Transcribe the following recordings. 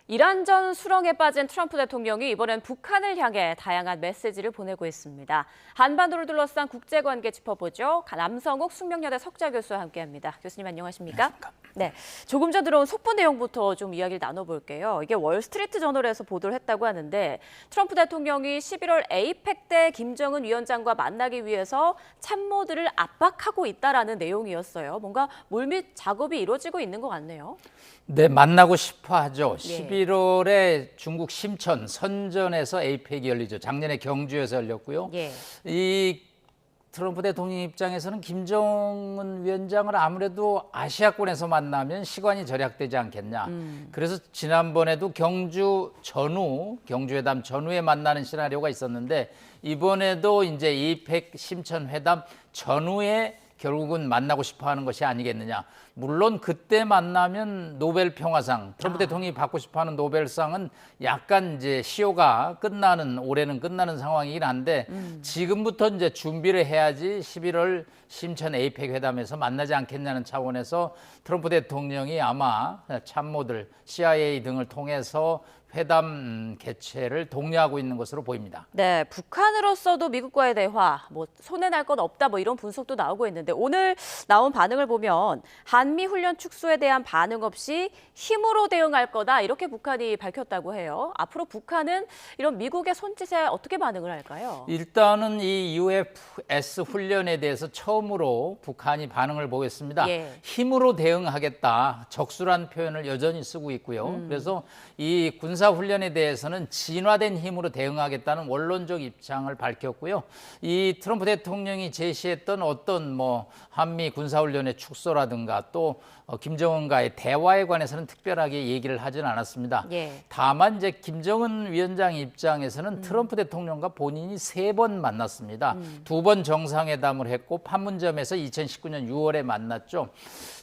이란전 수렁에 빠진 트럼프 대통령이 이번엔 북한을 향해 다양한 메시지를 보내고 있습니다. 한반도를 둘러싼 국제관계 짚어보죠. 남성욱 숙명여대 석좌 교수와 함께합니다. 교수님 안녕하십니까? 안녕하십니까? 네, 조금 전 들어온 속보 내용부터 좀 이야기를 나눠볼게요. 이게 월스트리트 저널에서 보도를 했다고 하는데 트럼프 대통령이 11월 에이펙 때 김정은 위원장과 만나기 위해서 참모들을 압박하고 있다라는 내용이었어요. 뭔가 물밑 작업이 이루어지고 있는 것 같네요. 네, 만나고 싶어 하죠. 예. 11월에 중국 심천 선전에서 에이펙이 열리죠. 작년에 경주에서 열렸고요. 예. 이 트럼프 대통령 입장에서는 김정은 위원장을 아무래도 아시아권에서 만나면 시간이 절약되지 않겠냐. 그래서 지난번에도 경주회담 전후에 만나는 시나리오가 있었는데 이번에도 이제 에이펙 심천 회담 전후에 결국은 만나고 싶어 하는 것이 아니겠느냐. 물론 그때 만나면 노벨 평화상, 트럼프 대통령이 받고 싶어 하는 노벨상은 약간 이제 시효가 올해는 끝나는 상황이긴 한데 지금부터 이제 준비를 해야지 11월 심천 에이펙 회담에서 만나지 않겠냐는 차원에서 트럼프 대통령이 아마 참모들, CIA 등을 통해서 회담 개최를 독려하고 있는 것으로 보입니다. 네, 북한으로서도 미국과의 대화, 손해 날 건 없다, 이런 분석도 나오고 있는데 오늘 나온 반응을 보면 한미 훈련 축소에 대한 반응 없이 힘으로 대응할 거다 이렇게 북한이 밝혔다고 해요. 앞으로 북한은 이런 미국의 손짓에 어떻게 반응을 할까요? 일단은 이 UFS 훈련에 대해서 처음으로 북한이 반응을 보였습니다. 예. 힘으로 대응하겠다, 적수란 표현을 여전히 쓰고 있고요. 그래서 이 군사 훈련에 대해서는 진화된 힘으로 대응하겠다는 원론적 입장을 밝혔고요. 이 트럼프 대통령이 제시했던 어떤 한미 군사 훈련의 축소라든가 또 김정은과의 대화에 관해서는 특별하게 얘기를 하진 않았습니다. 예. 다만 이제 김정은 위원장 입장에서는 트럼프 대통령과 본인이 3번 만났습니다. 2번 정상회담을 했고 판문점에서 2019년 6월에 만났죠.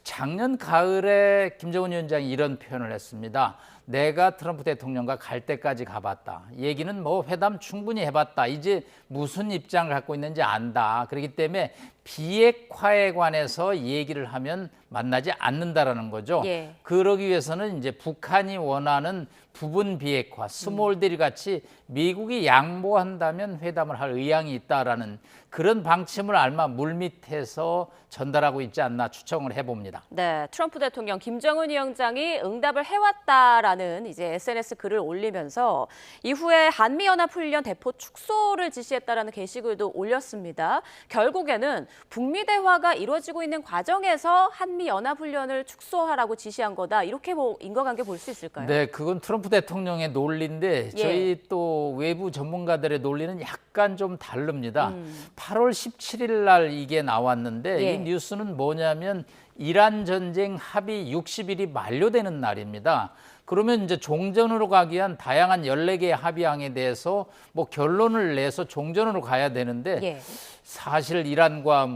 작년 가을에 김정은 위원장이 이런 표현을 했습니다. 내가 트럼프 대통령과 갈 때까지 가봤다. 얘기는 회담 충분히 해봤다. 이제 무슨 입장을 갖고 있는지 안다. 그렇기 때문에 비핵화에 관해서 얘기를 하면 만나지 않는다라는 거죠. 예. 그러기 위해서는 이제 북한이 원하는 부분 비핵화, 스몰딜 같이 미국이 양보한다면 회담을 할 의향이 있다라는 그런 방침을 아마 물밑에서 전달하고 있지 않나 추정을 해봅니다. 네, 트럼프 대통령 김정은 위원장이 응답을 해왔다라는 이제 SNS 글을 올리면서 이후에 한미연합훈련 대폭 축소를 지시했다라는 게시글도 올렸습니다. 결국에는 북미 대화가 이루어지고 있는 과정에서 한미연합훈련을 축소하라고 지시한 거다. 이렇게 인과관계 볼 수 있을까요? 네, 그건 트럼프 대통령의 논리인데 저희 또 외부 전문가들의 논리는 약간 좀 다릅니다. 8월 17일 날 이게 나왔는데 예. 이 뉴스는 뭐냐면 이란 전쟁 합의 60일이 만료되는 날입니다. 그러면 이제 종전으로 가기 위한 다양한 14개의 합의안에 대해서 결론을 내서 종전으로 가야 되는데 예. 사실 이란과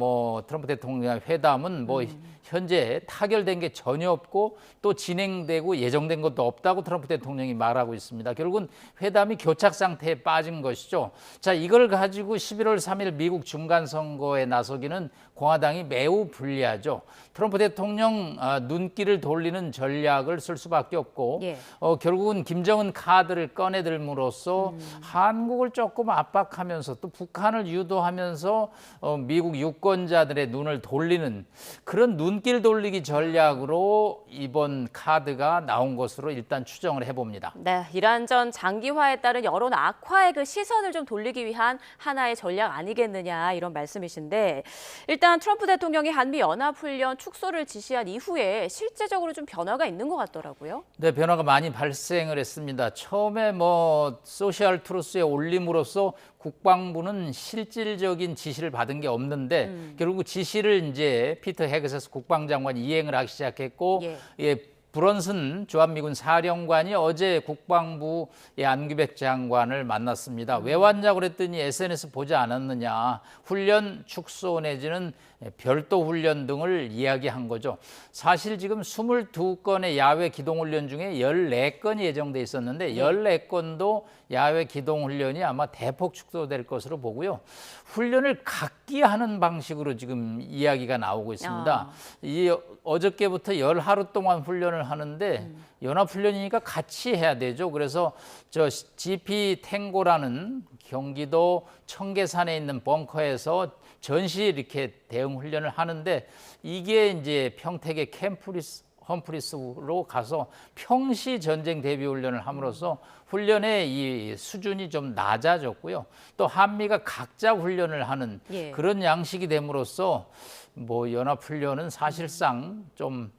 트럼프 대통령의 회담은 현재 타결된 게 전혀 없고 또 진행되고 예정된 것도 없다고 트럼프 대통령이 말하고 있습니다. 결국은 회담이 교착 상태에 빠진 것이죠. 자, 이걸 가지고 11월 3일 미국 중간선거에 나서기는 공화당이 매우 불리하죠. 트럼프 대통령 눈길을 돌리는 전략을 쓸 수밖에 없고 예. 결국은 김정은 카드를 꺼내들므로써 한국을 조금 압박하면서 또 북한을 유도하면서 미국 유권자들의 눈을 돌리는 그런 눈길 돌리기 전략으로 이번 카드가 나온 것으로 일단 추정을 해봅니다. 네, 이란전 장기화에 따른 여론 악화의 그 시선을 좀 돌리기 위한 하나의 전략 아니겠느냐 이런 말씀이신데 일단 트럼프 대통령이 한미 연합훈련 축소를 지시한 이후에 실제적으로 좀 변화가 있는 것 같더라고요. 네, 변화가 많이 발생을 했습니다. 처음에 소셜 트루스에 올림으로써 국방부는 실질적인 지시를 받은 게 없는데 결국 지시를 이제 피터 헤그세스 국방장관이 이행을 하기 시작했고 브런슨 주한미군 사령관이 어제 국방부의 안규백 장관을 만났습니다. 왜 왔냐고 그랬더니 SNS 보지 않았느냐. 훈련 축소 내지는 별도 훈련 등을 이야기한 거죠. 사실 지금 22건의 야외 기동훈련 중에 14건이 예정돼 있었는데 14건도 야외 기동훈련이 아마 대폭 축소될 것으로 보고요. 훈련을 각기 하는 방식으로 지금 이야기가 나오고 있습니다. 이 어저께부터 10하루 동안 훈련을 훈련을 하는데 연합훈련이니까 같이 해야 되죠. 그래서 저 GP 탱고라는 경기도 청계산에 있는 벙커에서 전시 이렇게 대응 훈련을 하는데 이게 이제 평택의 험프리스로 가서 평시 전쟁 대비 훈련을 함으로써 훈련의 이 수준이 좀 낮아졌고요. 또 한미가 각자 훈련을 하는 예. 그런 양식이 됨으로써 뭐 연합훈련은 사실상 좀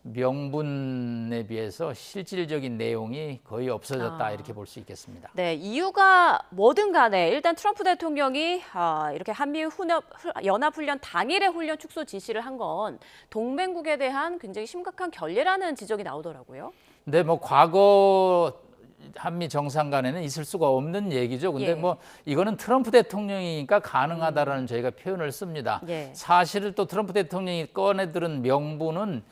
명분에 비해서 실질적인 내용이 거의 없어졌다 이렇게 볼 수 있겠습니다. 네, 이유가 뭐든 간에 일단 트럼프 대통령이 이렇게 한미 연합훈련 당일에 훈련 축소 지시를 한 건 동맹국에 대한 굉장히 심각한 결례라는 지적이 나오더라고요. 네, 뭐 과거 한미 정상 간에는 있을 수가 없는 얘기죠. 근데 예. 뭐 이거는 트럼프 대통령이니까 가능하다라는 저희가 표현을 씁니다. 예. 사실을 또 트럼프 대통령이 꺼내들은 명분은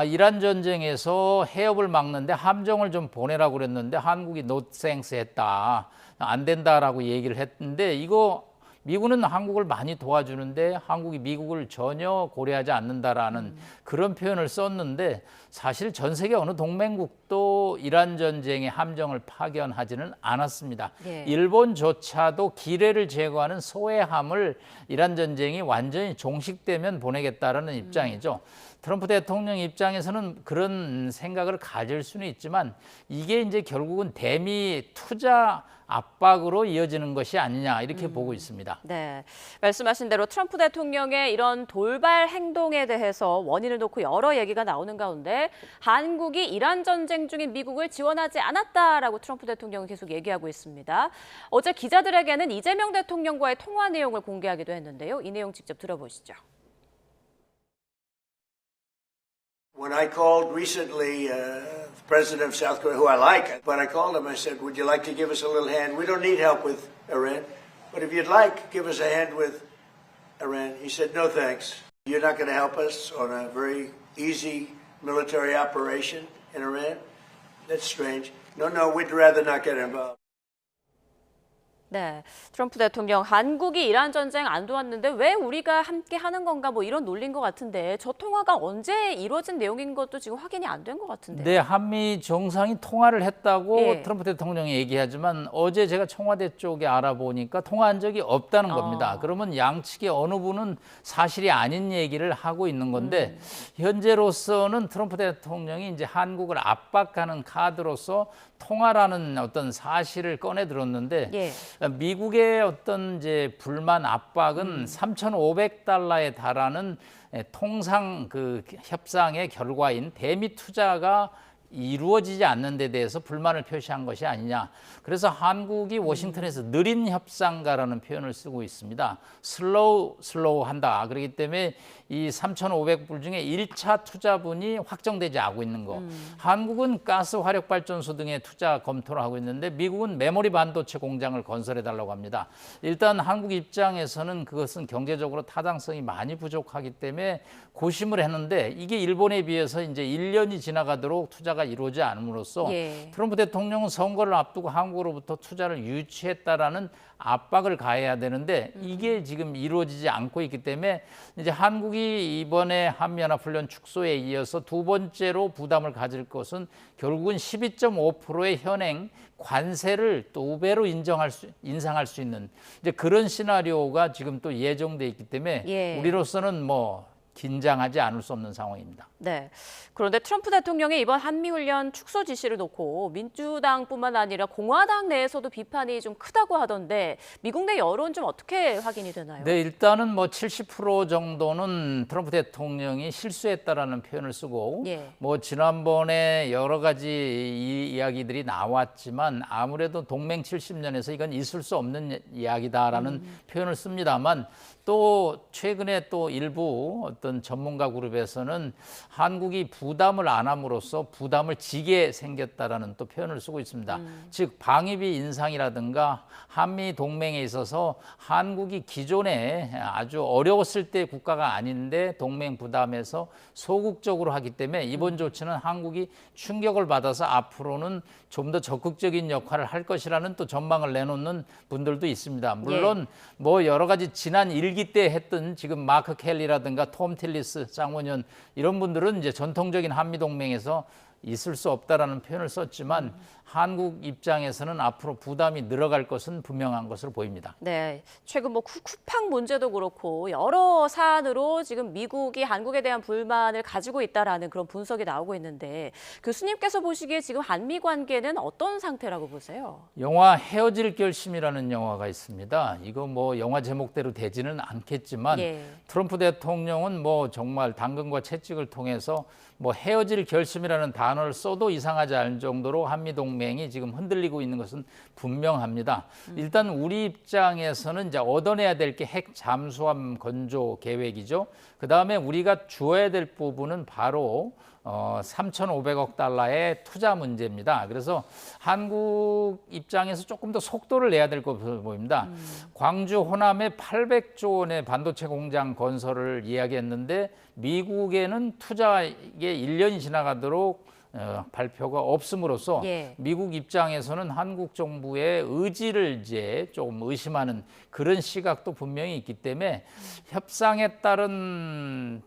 이란 전쟁에서 해협을 막는데 함정을 좀 보내라고 그랬는데 한국이 노땡스 했다. 안 된다라고 얘기를 했는데 이거 미국은 한국을 많이 도와주는데 한국이 미국을 전혀 고려하지 않는다라는 그런 표현을 썼는데 사실 전 세계 어느 동맹국도 이란 전쟁의 함정을 파견하지는 않았습니다. 예. 일본조차도 기뢰를 제거하는 소해함을 이란 전쟁이 완전히 종식되면 보내겠다라는 입장이죠. 트럼프 대통령 입장에서는 그런 생각을 가질 수는 있지만 이게 이제 결국은 대미 투자 압박으로 이어지는 것이 아니냐 이렇게 보고 있습니다. 네, 말씀하신 대로 트럼프 대통령의 이런 돌발 행동에 대해서 원인을 놓고 여러 얘기가 나오는 가운데 한국이 이란 전쟁 중인 미국을 지원하지 않았다라고 트럼프 대통령이 계속 얘기하고 있습니다. 어제 기자들에게는 이재명 대통령과의 통화 내용을 공개하기도 했는데요. 이 내용 직접 들어보시죠. When I called recently the president of South Korea, who I like, but I called him, I said, would you like to give us a little hand? We don't need help with Iran, but if you'd like, give us a hand with Iran. He said, no thanks. You're not going to help us on a very easy military operation in Iran? That's strange. No, we'd rather not get involved. 네, 트럼프 대통령 한국이 이란 전쟁 안 도왔는데 왜 우리가 함께 하는 건가 뭐 이런 논리인 것 같은데 저 통화가 언제 이루어진 내용인 것도 지금 확인이 안 된 것 같은데요. 네, 한미 정상이 통화를 했다고 예. 트럼프 대통령이 얘기하지만 어제 제가 청와대 쪽에 알아보니까 통화한 적이 없다는 겁니다. 그러면 양측의 어느 분은 사실이 아닌 얘기를 하고 있는 건데 현재로서는 트럼프 대통령이 이제 한국을 압박하는 카드로서 통화라는 어떤 사실을 꺼내 들었는데 예. 미국의 어떤 이제 불만 압박은 3,500달러에 달하는 통상 그 협상의 결과인 대미 투자가 이루어지지 않는 데 대해서 불만을 표시한 것이 아니냐. 그래서 한국이 워싱턴에서 느린 협상가라는 표현을 쓰고 있습니다. 슬로우 한다. 그렇기 때문에 이 3,500불 중에 1차 투자분이 확정되지 않고 있는 거. 한국은 가스 화력 발전소 등의 투자 검토를 하고 있는데 미국은 메모리 반도체 공장을 건설해 달라고 합니다. 일단 한국 입장에서는 그것은 경제적으로 타당성이 많이 부족하기 때문에 고심을 했는데 이게 일본에 비해서 이제 1년이 지나가도록 투자가 이루어지지 않음으로써 예. 트럼프 대통령은 선거를 앞두고 한국으로부터 투자를 유치했다라는 압박을 가해야 되는데 이게 지금 이루어지지 않고 있기 때문에 이제 한국이 이번에 한미연합훈련 축소에 이어서 두 번째로 부담을 가질 것은 결국은 12.5%의 현행 관세를 또 2배로 인상할 수 있는 이제 그런 시나리오가 지금 또 예정돼 있기 때문에 예. 우리로서는 뭐 긴장하지 않을 수 없는 상황입니다. 네. 그런데 트럼프 대통령의 이번 한미훈련 축소 지시를 놓고 민주당뿐만 아니라 공화당 내에서도 비판이 좀 크다고 하던데 미국 내 여론 좀 어떻게 확인이 되나요? 네, 일단은 뭐 70% 정도는 트럼프 대통령이 실수했다라는 표현을 쓰고 예. 뭐 지난번에 여러 가지 이야기들이 나왔지만 아무래도 동맹 70년에서 이건 있을 수 없는 이야기다라는 표현을 씁니다만 또 최근에 또 일부 어떤 전문가 그룹에서는 한국이 부담을 안 함으로써 부담을 지게 생겼다라는 또 표현을 쓰고 있습니다. 즉 방위비 인상이라든가 한미 동맹에 있어서 한국이 기존에 아주 어려웠을 때 국가가 아닌데 동맹 부담에서 소극적으로 하기 때문에 이번 조치는 한국이 충격을 받아서 앞으로는 좀 더 적극적인 역할을 할 것이라는 또 전망을 내놓는 분들도 있습니다. 물론 뭐 여러 가지 지난 일기 때 했던 지금 마크 켈리라든가 톰 틸리스 상원의원 이런 분들은 이제 전통적인 한미 동맹에서 있을 수 없다라는 표현을 썼지만 한국 입장에서는 앞으로 부담이 늘어갈 것은 분명한 것으로 보입니다. 네, 최근 뭐 쿠팡 문제도 그렇고 여러 사안으로 지금 미국이 한국에 대한 불만을 가지고 있다라는 그런 분석이 나오고 있는데 교수님께서 보시기에 지금 한미 관계는 어떤 상태라고 보세요? 영화 헤어질 결심이라는 영화가 있습니다. 이거 뭐 영화 제목대로 되지는 않겠지만 예. 트럼프 대통령은 뭐 정말 당근과 채찍을 통해서 뭐 헤어질 결심이라는 단어를 써도 이상하지 않을 정도로 한미 동맹이 지금 흔들리고 있는 것은 분명합니다. 일단 우리 입장에서는 이제 얻어내야 될 게 핵 잠수함 건조 계획이죠. 그다음에 우리가 주어야 될 부분은 바로 3,500억 달러의 투자 문제입니다. 그래서 한국 입장에서 조금 더 속도를 내야 될 것으로 보입니다. 광주 호남에 800조 원의 반도체 공장 건설을 이야기했는데 미국에는 투자에 1년이 지나가도록 발표가 없음으로써 예. 미국 입장에서는 한국 정부의 의지를 이제 좀 의심하는 그런 시각도 분명히 있기 때문에 협상에 따른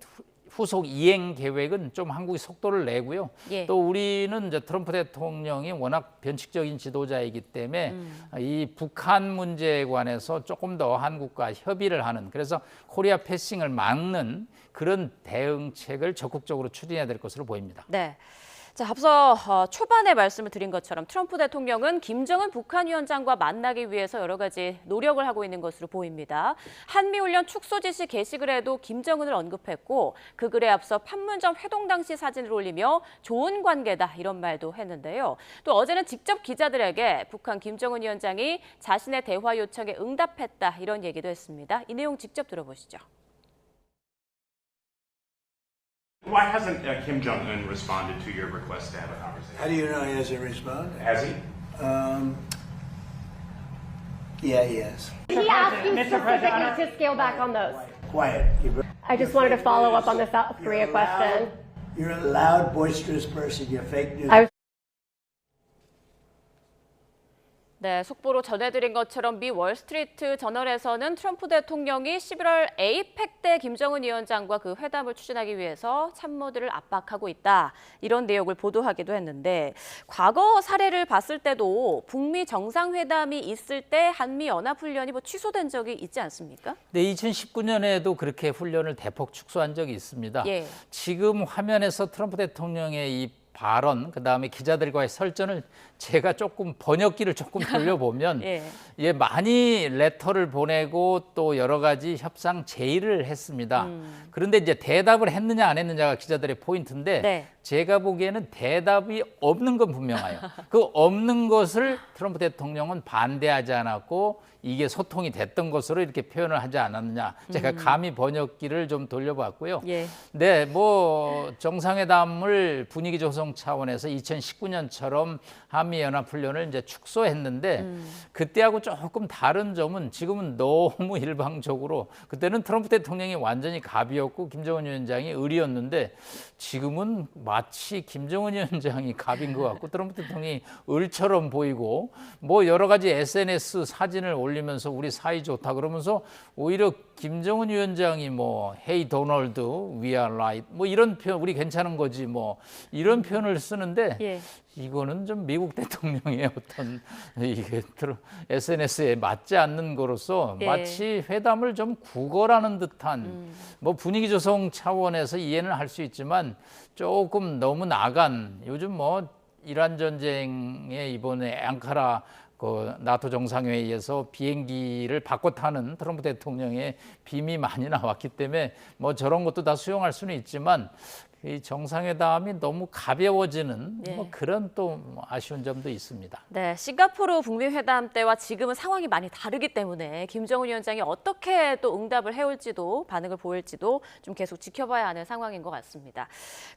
후속 이행 계획은 좀 한국이 속도를 내고요. 예. 또 우리는 이제 트럼프 대통령이 워낙 변칙적인 지도자이기 때문에 이 북한 문제에 관해서 조금 더 한국과 협의를 하는, 그래서 코리아 패싱을 막는 그런 대응책을 적극적으로 추진해야 될 것으로 보입니다. 네. 자, 앞서 초반에 말씀을 드린 것처럼 트럼프 대통령은 김정은 북한 위원장과 만나기 위해서 여러 가지 노력을 하고 있는 것으로 보입니다. 한미훈련 축소 지시 게시글에도 김정은을 언급했고 그 글에 앞서 판문점 회동 당시 사진을 올리며 좋은 관계다 이런 말도 했는데요. 또 어제는 직접 기자들에게 북한 김정은 위원장이 자신의 대화 요청에 응답했다 이런 얘기도 했습니다. 이 내용 직접 들어보시죠. Why hasn't Kim Jong-un responded to your request to have a conversation? How do you know he hasn't responded? Has he? Yeah, he has. He asked you specifically to scale back on those. Quiet. I just wanted to follow up on the South Korea question. You're a loud, boisterous person. You're fake news. I was 네, 속보로 전해드린 것처럼 미 월스트리트 저널에서는 트럼프 대통령이 11월 에이펙 때 김정은 위원장과 그 회담을 추진하기 위해서 참모들을 압박하고 있다. 이런 내용을 보도하기도 했는데 과거 사례를 봤을 때도 북미 정상회담이 있을 때 한미 연합훈련이 뭐 취소된 적이 있지 않습니까? 네, 2019년에도 그렇게 훈련을 대폭 축소한 적이 있습니다. 예. 지금 화면에서 트럼프 대통령의 이 발언, 그다음에 기자들과의 설전을 제가 조금 번역기를 조금 돌려보면 예. 많이 레터를 보내고 또 여러 가지 협상 제의를 했습니다. 그런데 이제 대답을 했느냐 안 했느냐가 기자들의 포인트인데 네. 제가 보기에는 대답이 없는 건 분명해요. 그 없는 것을 트럼프 대통령은 반대하지 않았고 이게 소통이 됐던 것으로 이렇게 표현을 하지 않았느냐. 제가 감히 번역기를 좀 돌려봤고요. 예. 네, 뭐 정상회담을 분위기 조성 차원에서 2019년처럼 한미연합훈련을 이제 축소했는데 그때하고 조금 다른 점은 지금은 너무 일방적으로, 그때는 트럼프 대통령이 완전히 갑이었고 김정은 위원장이 을이었는데 지금은 마치 김정은 위원장이 갑인 것 같고 트럼프 대통령이 을처럼 보이고 뭐 여러 가지 SNS 사진을 올리면서 우리 사이 좋다 그러면서 오히려 김정은 위원장이 뭐 Hey 도널드, we are right 뭐 이런 표현, 우리 괜찮은 거지 뭐 이런 표현을 쓰는데 예. 이거는 좀 미국 대통령의 어떤 이게 SNS에 맞지 않는 거로서 예. 마치 회담을 좀 구걸하는 듯한 뭐 분위기 조성 차원에서 이해는 할 수 있지만 조금 너무 나간, 요즘 뭐 이란 전쟁에 이번에 앙카라 그 나토 정상회의에서 비행기를 바꿔 타는 트럼프 대통령의 빔이 많이 나왔기 때문에 뭐 저런 것도 다 수용할 수는 있지만 이 정상회담이 너무 가벼워지는 뭐 그런 또 아쉬운 점도 있습니다. 네, 싱가포르 북미 회담 때와 지금은 상황이 많이 다르기 때문에 김정은 위원장이 어떻게 또 응답을 해올지도 반응을 보일지도 좀 계속 지켜봐야 하는 상황인 것 같습니다.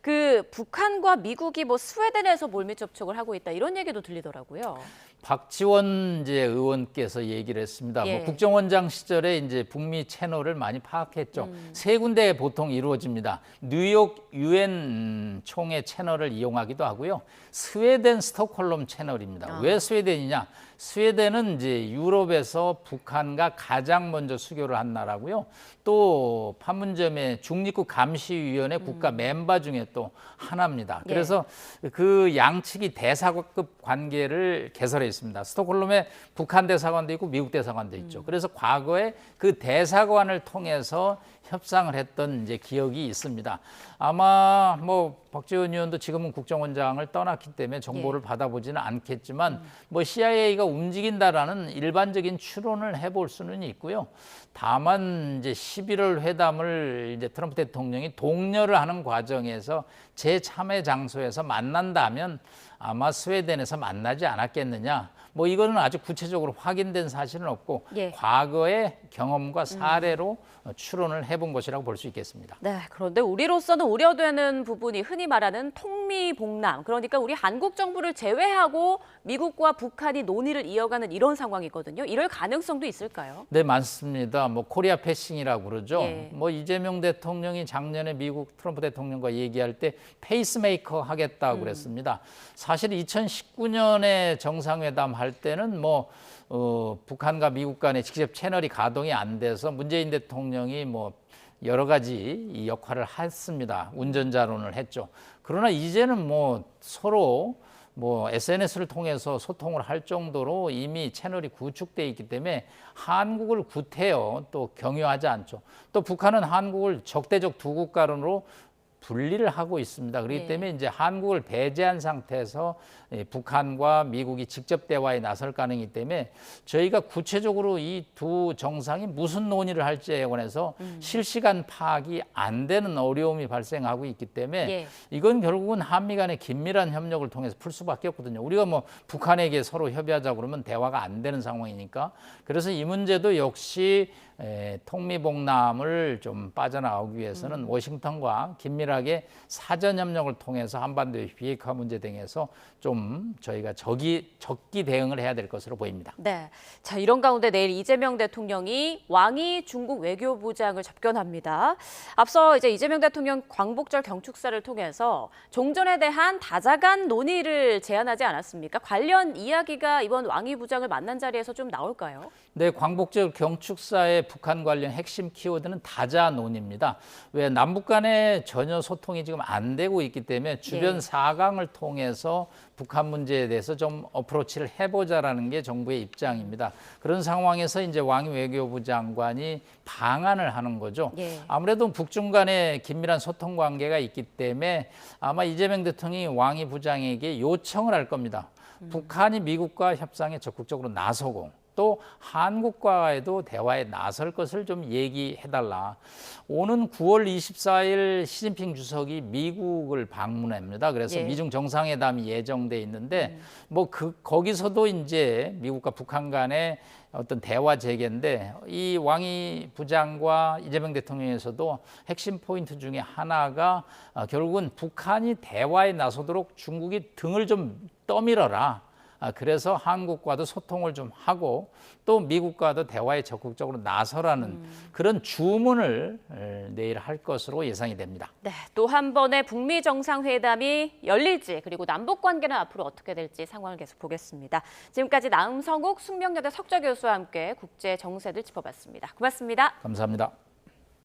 그 북한과 미국이 뭐 스웨덴에서 몰밀 접촉을 하고 있다 이런 얘기도 들리더라고요. 박지원 이제 의원께서 얘기를 했습니다. 예. 뭐 국정원장 시절에 이제 북미 채널을 많이 파악했죠. 세 군데 보통 이루어집니다. 뉴욕 유엔 총회 채널을 이용하기도 하고요. 스웨덴 스톡홀름 채널입니다. 왜 스웨덴이냐? 스웨덴은 이제 유럽에서 북한과 가장 먼저 수교를 한 나라고요. 또 판문점의 중립국 감시위원회 국가 멤버 중에 또 하나입니다. 그래서 그 양측이 대사관급 관계를 개설했습니다. 스톡홀름에 북한 대사관도 있고 미국 대사관도 있죠. 그래서 과거에 그 대사관을 통해서 협상을 했던 이제 기억이 있습니다. 아마 뭐 박지원 의원도 지금은 국정원장을 떠났기 때문에 정보를 받아보지는 않겠지만 뭐 CIA가 움직인다라는 일반적인 추론을 해볼 수는 있고요. 다만 이제 11월 회담을 이제 트럼프 대통령이 독려를 하는 과정에서 재참회 장소에서 만난다면 아마 스웨덴에서 만나지 않았겠느냐. 뭐 이거는 아주 구체적으로 확인된 사실은 없고 과거의 경험과 사례로 추론을 해본 것이라고 볼 수 있겠습니다. 네, 그런데 우리로서는 우려되는 부분이 흔히 말하는 통미봉남, 그러니까 우리 한국 정부를 제외하고 미국과 북한이 논의를 이어가는 이런 상황이거든요. 이럴 가능성도 있을까요? 네, 많습니다. 뭐 코리아 패싱이라고 그러죠. 예. 뭐 이재명 대통령이 작년에 미국 트럼프 대통령과 얘기할 때 페이스메이커 하겠다고 그랬습니다. 사실 2019년에 정상회담 할 때는 뭐 북한과 미국 간에 직접 채널이 가동이 안 돼서 문재인 대통령이 뭐 여러 가지 이 역할을 했습니다. 운전자론을 했죠. 그러나 이제는 뭐 서로 뭐 SNS를 통해서 소통을 할 정도로 이미 채널이 구축돼 있기 때문에 한국을 구태여 또 경유하지 않죠. 또 북한은 한국을 적대적 두 국가론으로 분리를 하고 있습니다. 그렇기 때문에 이제 한국을 배제한 상태에서 북한과 미국이 직접 대화에 나설 가능이기 때문에 저희가 구체적으로 이 두 정상이 무슨 논의를 할지에 관해서 실시간 파악이 안 되는 어려움이 발생하고 있기 때문에 이건 결국은 한미 간의 긴밀한 협력을 통해서 풀 수밖에 없거든요. 우리가 뭐 북한에게 서로 협의하자 그러면 대화가 안 되는 상황이니까 그래서 이 문제도 역시 통미봉남을 좀 빠져나오기 위해서는 워싱턴과 긴밀하게 사전 협력을 통해서 한반도의 비핵화 문제 등에서 좀 저희가 적기 대응을 해야 될 것으로 보입니다. 네, 자 이런 가운데 내일 이재명 대통령이 왕이 중국 외교부장을 접견합니다. 앞서 이제 이재명 대통령 광복절 경축사를 통해서 종전에 대한 다자간 논의를 제안하지 않았습니까? 관련 이야기가 이번 왕이 부장을 만난 자리에서 좀 나올까요? 네, 광복절 경축사의 북한 관련 핵심 키워드는 다자논입니다. 왜 남북 간에 전혀 소통이 지금 안 되고 있기 때문에 주변 사강을 통해서 북한 문제에 대해서 좀 어프로치를 해보자라는 게 정부의 입장입니다. 그런 상황에서 이제 왕이 외교부 장관이 방한을 하는 거죠. 아무래도 북중 간에 긴밀한 소통 관계가 있기 때문에 아마 이재명 대통령이 왕이 부장에게 요청을 할 겁니다. 북한이 미국과 협상에 적극적으로 나서고 또 한국과에도 대화에 나설 것을 좀 얘기해달라. 오는 9월 24일 시진핑 주석이 미국을 방문합니다. 그래서 미중 정상회담이 예정돼 있는데 뭐 거기서도 이제 미국과 북한 간의 어떤 대화 재개인데 이 왕이 부장과 이재명 대통령에서도 핵심 포인트 중에 하나가 결국은 북한이 대화에 나서도록 중국이 등을 좀 떠밀어라. 그래서 한국과도 소통을 좀 하고 또 미국과도 대화에 적극적으로 나서라는 그런 주문을 내일 할 것으로 예상이 됩니다. 네, 또 한 번의 북미 정상회담이 열릴지 그리고 남북 관계는 앞으로 어떻게 될지 상황을 계속 보겠습니다. 지금까지 나음성욱 숙명여대 석좌 교수와 함께 국제 정세를 짚어봤습니다. 고맙습니다. 감사합니다.